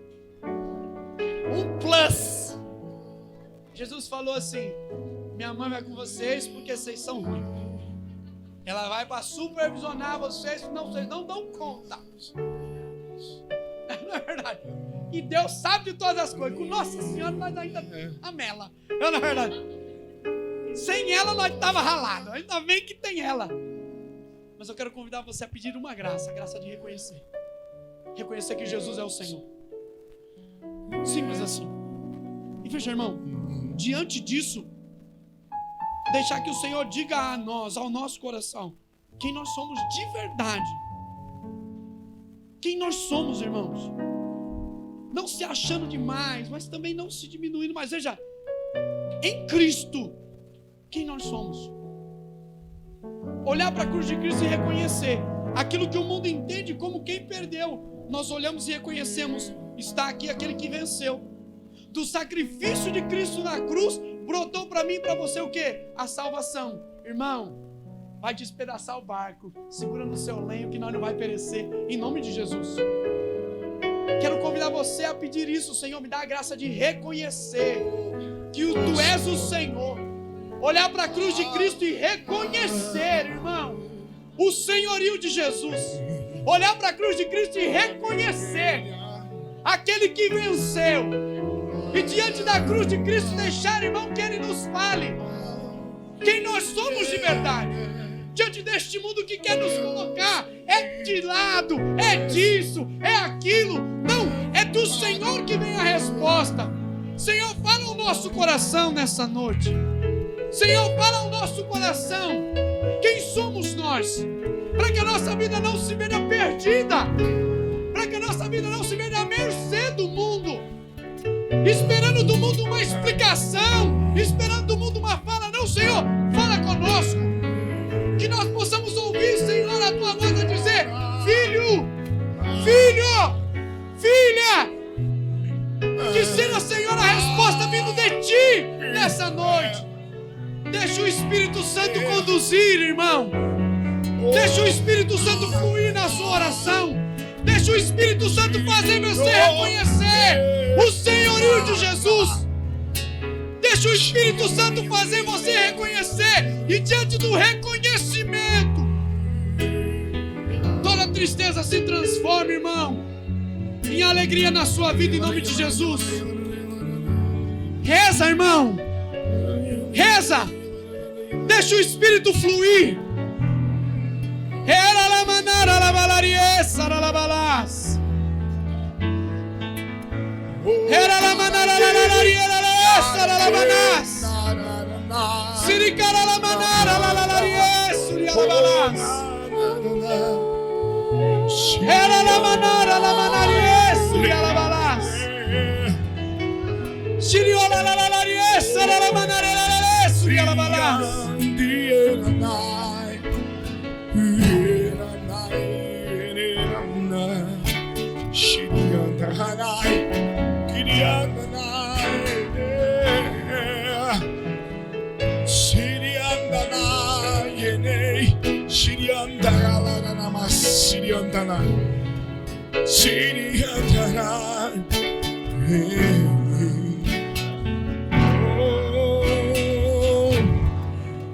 um plus. Jesus falou assim: minha mãe vai com vocês porque vocês são ruins. Ela vai para supervisionar vocês, senão vocês não dão conta. Não é verdade? E Deus sabe de todas as coisas. Com Nossa Senhora nós ainda amela. Não é verdade? Sem ela nós estava ralado. Ainda bem que tem ela. Mas eu quero convidar você a pedir uma graça. A graça de reconhecer. Reconhecer que Jesus é o Senhor. Simples assim. E veja, irmão, diante disso, deixar que o Senhor diga a nós, ao nosso coração, quem nós somos de verdade. Quem nós somos, irmãos. Não se achando demais, mas também não se diminuindo. Mas veja, em Cristo, quem nós somos. Olhar para a cruz de Cristo e reconhecer aquilo que o mundo entende como quem perdeu. Nós olhamos e reconhecemos, está aqui aquele que venceu. Do sacrifício de Cristo na cruz, brotou para mim e para você o quê? A salvação. Irmão, vai despedaçar o barco. Segura no seu lenho que nós não vai perecer. Em nome de Jesus. Quero convidar você a pedir isso. Senhor, me dá a graça de reconhecer que Tu és o Senhor. Olhar para a cruz de Cristo e reconhecer, irmão, o senhorio de Jesus. Olhar para a cruz de Cristo e reconhecer aquele que venceu. E diante da cruz de Cristo deixar, irmão, que Ele nos fale quem nós somos de verdade. Diante deste mundo que quer nos colocar, é de lado, é disso, é aquilo. Não, é do Senhor que vem a resposta. Senhor, fala ao nosso coração nessa noite. Senhor, fala ao nosso coração quem somos nós, para que a nossa vida não se veja perdida, para que a nossa vida não se veja à mercê do mundo, esperando do mundo uma explicação, esperando do mundo uma fala. Não, Senhor, fala conosco, que nós possamos ouvir, Senhor, a Tua voz a dizer: filho, filho, filha, que seja, Senhor, a resposta vindo de Ti nessa noite. Deixa o Espírito Santo conduzir, irmão. Deixa o Espírito Santo fluir na sua oração. Deixa o Espírito Santo fazer você reconhecer o senhorio de Jesus. Deixa o Espírito Santo fazer você reconhecer. E diante do reconhecimento, toda tristeza se transforma, irmão, em alegria na sua vida, em nome de Jesus. Reza, irmão. Reza. Deixa o Espírito fluir. Era la manara la balariesa la balas. Era la manara la balariesa la balas. Siricara la manara la balariesa la balas. Era la manara la balariesa la balas. Siriola la balariesa la manara la balariesa la balas.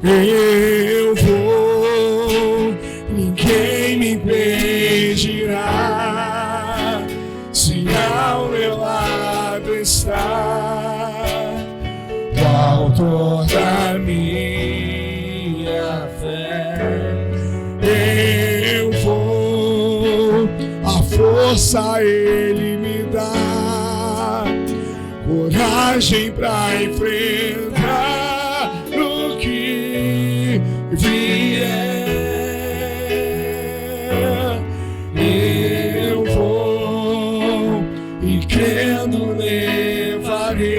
Eu vou, ninguém me impedirá, se ao meu lado está o autor da minha fé. Eu vou, a força Ele me dá, coragem pra enfrentar o que vier. Eu vou e crendo levarei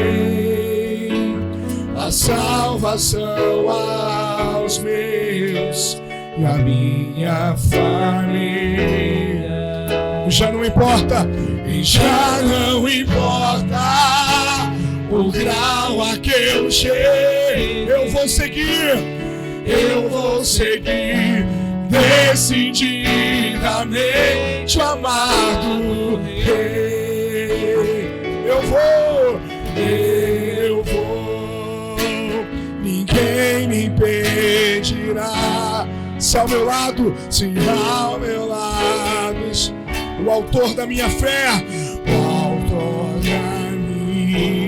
a salvação aos meus e a minha família. Já não importa, e já não importa o grau a que eu cheguei. cheguei, eu vou seguir, decididamente amar do Rei. Eu vou, ninguém me impedirá. Se ao meu lado, se ao meu lado, o autor da minha fé, o autor da minha.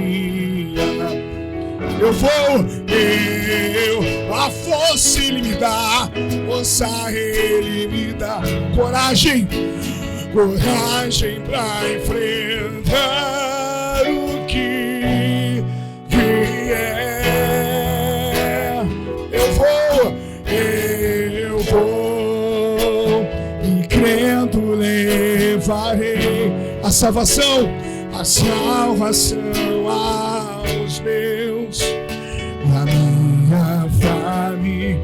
Eu vou, a força Ele me dá, força Ele me dá, coragem pra enfrentar o que vier. Eu vou, e crendo levarei a salvação aos meus, a minha família.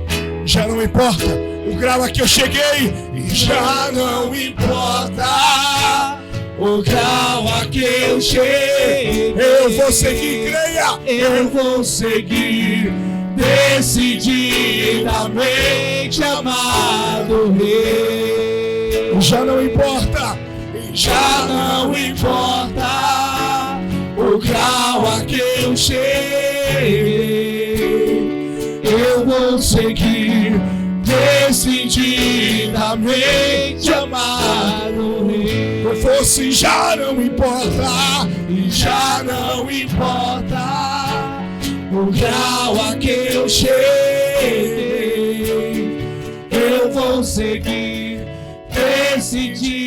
Já não importa o grau a que eu cheguei, e já não importa o grau a que eu cheguei. Eu vou seguir, creia, eu vou seguir decididamente amado Rei. Já não importa o grau a que eu cheguei. Eu vou seguir decididamente amado Rei. Eu fosse, já não importa, e já não importa o grau a que eu cheguei. Eu vou seguir decididamente